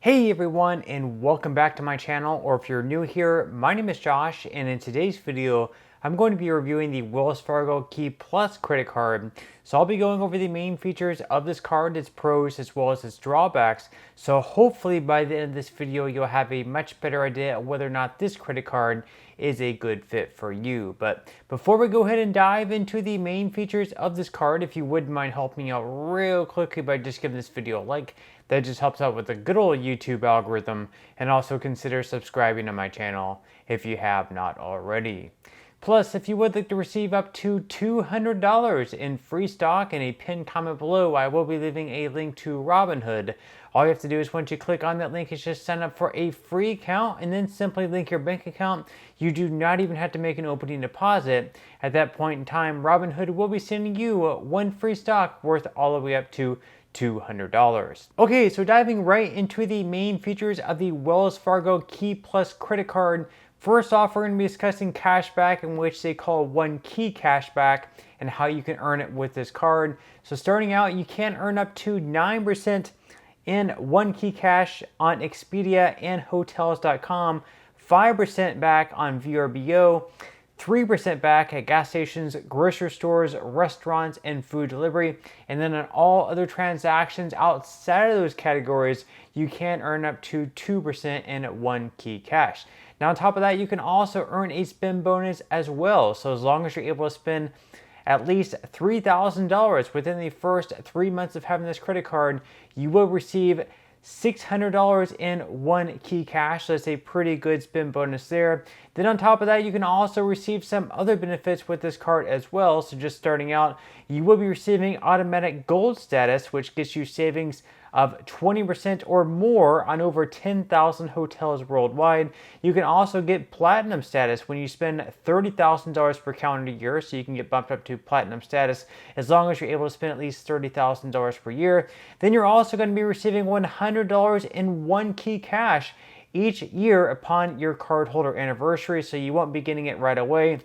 Hey everyone, and welcome back to my channel, or if you're new here, my name is Josh, and in today's video I'm going to be reviewing the Wells Fargo Key Plus credit card. So I'll be going over the main features of this card, its pros as well as its drawbacks. So hopefully by the end of this video you'll have a much better idea of whether or not this credit card is a good fit for you. But before we go ahead and dive into the main features of this card, if you wouldn't mind helping me out real quickly by just giving this video a like, that just helps out with the good old YouTube algorithm, and also consider subscribing to my channel if you have not already. Plus, if you would like to receive up to $200 in free stock, in a pinned comment below, I will be leaving a link to Robinhood. All you have to do is once you click on that link is just sign up for a free account and then simply link your bank account. You do not even have to make an opening deposit. At that point in time, Robinhood will be sending you one free stock worth all the way up to $200. Okay, so diving right into the main features of the Wells Fargo Key Plus credit card. First off, we're going to be discussing cashback, in which they call one key cashback, and how you can earn it with this card. So starting out, you can earn up to 9% in one key cash on Expedia and Hotels.com, 5% back on VRBO, 3% back at gas stations, grocery stores, restaurants, and food delivery. And then on all other transactions outside of those categories, you can earn up to 2% in one key cash. Now on top of that, you can also earn a spend bonus as well. So as long as you're able to spend at least $3,000 within the first 3 months of having this credit card, you will receive $600 in one key cash. So that's a pretty good spend bonus there. Then on top of that, you can also receive some other benefits with this card as well. So just starting out, you will be receiving automatic gold status, which gets you savings of 20% or more on over 10,000 hotels worldwide. You can also get platinum status when you spend $30,000 per calendar year, so you can get bumped up to platinum status as long as you're able to spend at least $30,000 per year. Then you're also going to be receiving $100 in one key cash each year upon your cardholder anniversary, so you won't be getting it right away.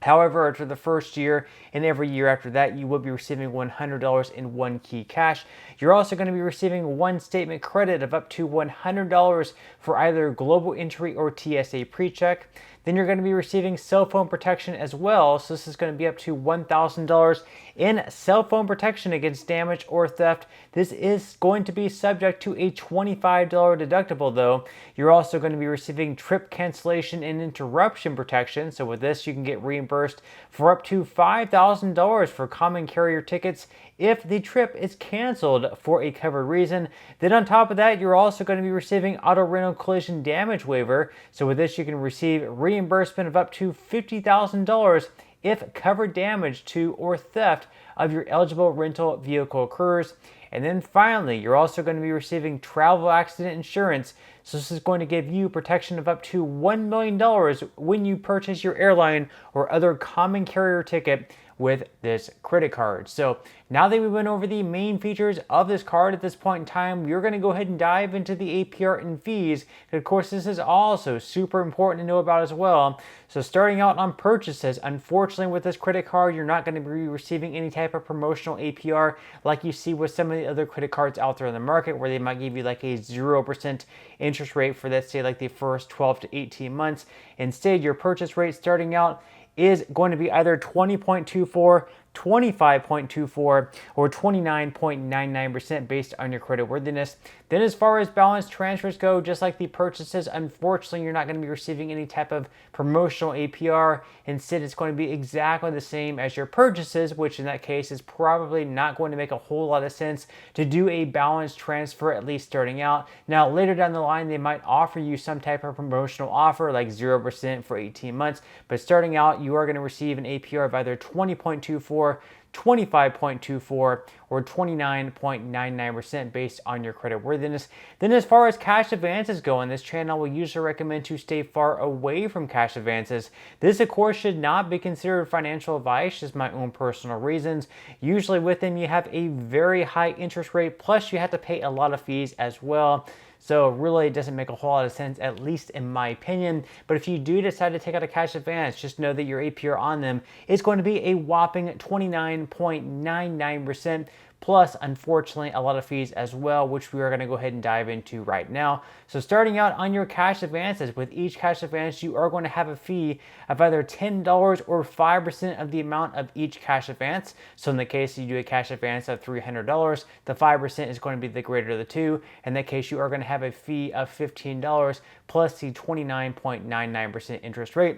However, after the first year and every year after that, you will be receiving $100 in one key cash. You're also going to be receiving one statement credit of up to $100 for either global entry or TSA PreCheck. Then you're going to be receiving cell phone protection as well. So this is going to be up to $1,000 in cell phone protection against damage or theft. This is going to be subject to a $25 deductible though. You're also going to be receiving trip cancellation and interruption protection. So with this, you can get reimbursed for up to $5,000 for common carrier tickets if the trip is canceled for a covered reason. Then on top of that, you're also going to be receiving auto rental collision damage waiver. So with this, you can receive reimbursement of up to $50,000 if covered damage to or theft of your eligible rental vehicle occurs. And then finally, you're also going to be receiving travel accident insurance. So this is going to give you protection of up to $1 million when you purchase your airline or other common carrier ticket with this credit card. So now that we went over the main features of this card at this point in time, we're going to go ahead and dive into the APR and fees. And of course, this is also super important to know about as well. So starting out on purchases, unfortunately with this credit card, you're not going to be receiving any type of promotional APR like you see with some of the other credit cards out there in the market, where they might give you like a 0% interest rate for, let's say, like the first 12 to 18 months. Instead, your purchase rate starting out is going to be either 20.24, 25.24, or 29.99% based on your credit worthiness. Then as far as balance transfers go, just like the purchases, unfortunately you're not going to be receiving any type of promotional APR. Instead, it's going to be exactly the same as your purchases, which in that case is probably not going to make a whole lot of sense to do a balance transfer, at least starting out. Now later down the line, they might offer you some type of promotional offer like 0% for 18 months, but starting out you are going to receive an APR of either 20.24, 25.24, or 29.99% based on your credit worthiness. Then as far as cash advances go, on this channel we usually recommend to stay far away from cash advances. This of course should not be considered financial advice, just my own personal reasons. Usually with them you have a very high interest rate, plus you have to pay a lot of fees as well. So really it doesn't make a whole lot of sense, at least in my opinion. But if you do decide to take out a cash advance, just know that your APR on them is going to be a whopping 29.99%, plus unfortunately a lot of fees as well, which we are going to go ahead and dive into right now. So starting out on your cash advances, with each cash advance you are going to have a fee of either $10 or 5% of the amount of each cash advance. So in the case you do a cash advance of $300, the 5% is going to be the greater of the two. In that case, you are going to have a fee of $15 plus the 29.99% interest rate.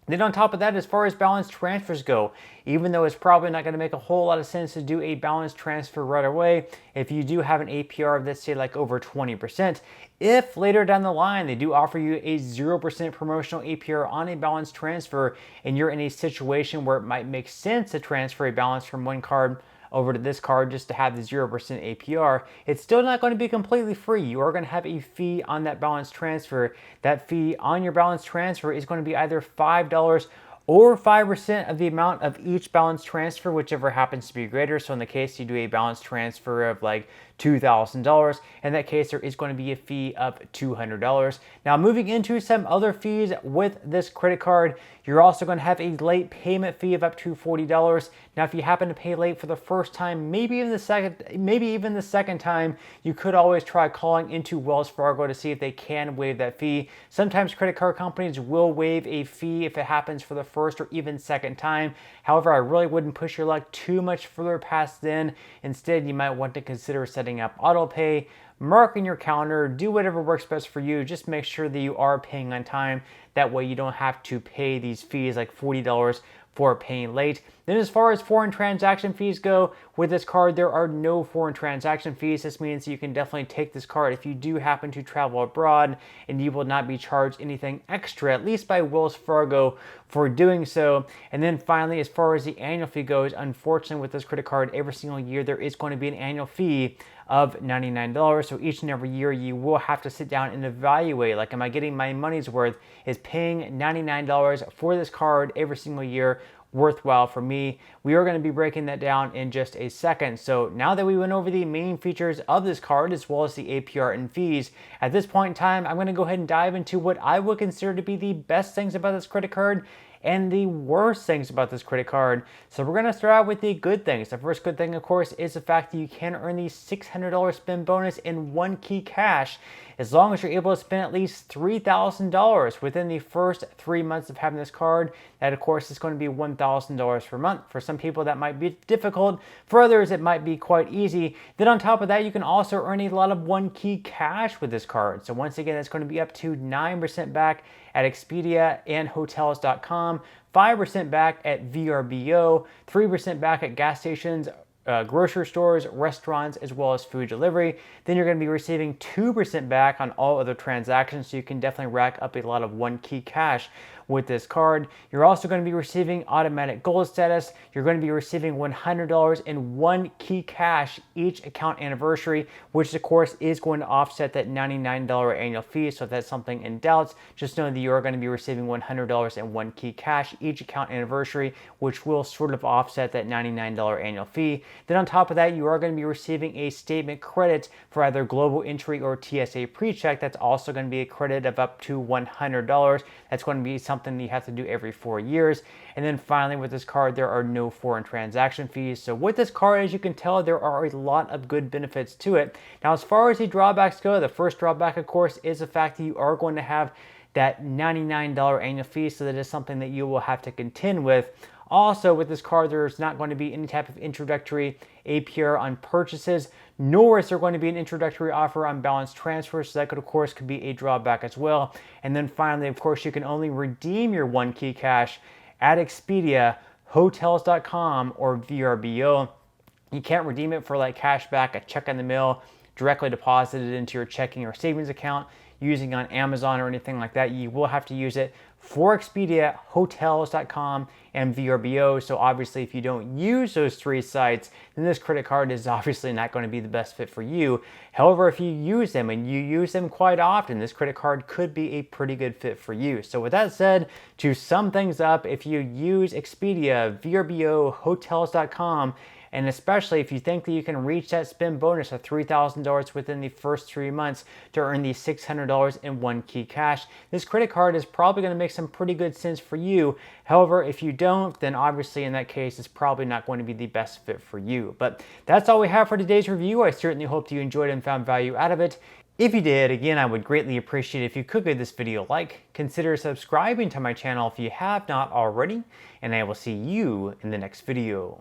Then on top of that, as far as balance transfers go, even though it's probably not going to make a whole lot of sense to do a balance transfer right away, if you do have an APR of, let's say, like over 20%, if later down the line they do offer you a 0% promotional APR on a balance transfer, and you're in a situation where it might make sense to transfer a balance from one card over to this card just to have the 0% APR, it's still not going to be completely free. You are going to have a fee on that balance transfer. That fee on your balance transfer is going to be either $5 or 5% of the amount of each balance transfer, whichever happens to be greater. So in the case you do a balance transfer of like $2,000, in that case there is going to be a fee of $200. Now moving into some other fees with this credit card, you're also going to have a late payment fee of up to $40. Now if you happen to pay late for the first time, maybe even the second time, you could always try calling into Wells Fargo to see if they can waive that fee. Sometimes credit card companies will waive a fee if it happens for the first or even second time. However, I really wouldn't push your luck too much further past then. Instead, you might want to consider setting up auto pay, mark in your calendar, do whatever works best for you. Just make sure that you are paying on time. That way you don't have to pay these fees like $40 for paying late. Then as far as foreign transaction fees go, with this card, there are no foreign transaction fees. This means you can definitely take this card if you do happen to travel abroad, and you will not be charged anything extra, at least by Wells Fargo, for doing so. And then finally, as far as the annual fee goes, unfortunately with this credit card, every single year there is going to be an annual fee of $99. So each and every year you will have to sit down and evaluate, like, am I getting my money's worth? Is paying $99 for this card every single year worthwhile for me? We are going to be breaking that down in just a second. So now that we went over the main features of this card as well as the APR and fees, at this point in time, I'm going to go ahead and dive into what I would consider to be the best things about this credit card and the worst things about this credit card. So we're going to start out with the good things. The first good thing, of course, is the fact that you can earn the $600 spend bonus in one key cash as long as you're able to spend at least $3,000 within the first 3 months of having this card. That, of course, is going to be $1,000 per month. For some people, that might be difficult. For others, it might be quite easy. Then on top of that, you can also earn a lot of one key cash with this card. So once again, it's going to be up to 9% back at Expedia and Hotels.com, 5% back at VRBO, 3% back at gas stations, grocery stores, restaurants, as well as food delivery. Then you're going to be receiving 2% back on all other transactions, so you can definitely rack up a lot of one key cash with this card. You're also going to be receiving automatic gold status. You're going to be receiving $100 in one key cash each account anniversary, which of course is going to offset that $99 annual fee. So if that's something in doubt, just know that you are going to be receiving $100 in one key cash each account anniversary, which will sort of offset that $99 annual fee. Then on top of that, you are going to be receiving a statement credit for either global entry or TSA pre-check. That's also going to be a credit of up to $100. That's going to be something that you have to do every 4 years. And then finally, with this card, there are no foreign transaction fees. So with this card, as you can tell, there are a lot of good benefits to it. Now, as far as the drawbacks go, the first drawback, of course, is the fact that you are going to have that $99 annual fee. So that is something that you will have to contend with. Also, with this card, there's not going to be any type of introductory APR on purchases, nor is there going to be an introductory offer on balance transfers. So that could be a drawback as well. And then finally, of course, you can only redeem your one key cash at Expedia, Hotels.com, or VRBO. You can't redeem it for like cash back, a check in the mail, directly deposited into your checking or savings account using on Amazon or anything like that. You will have to use it for Expedia, Hotels.com, and VRBO. So obviously, if you don't use those three sites, then this credit card is obviously not going to be the best fit for you. However, if you use them and you use them quite often, this credit card could be a pretty good fit for you. So with that said, to sum things up, if you use Expedia, VRBO, Hotels.com, and especially if you think that you can reach that spend bonus of $3,000 within the first 3 months to earn the $600 in one key cash. This credit card is probably going to make some pretty good sense for you. However, if you don't, then obviously in that case, it's probably not going to be the best fit for you. But that's all we have for today's review. I certainly hope you enjoyed and found value out of it. If you did, again, I would greatly appreciate it if you could give this video a like, consider subscribing to my channel if you have not already, and I will see you in the next video.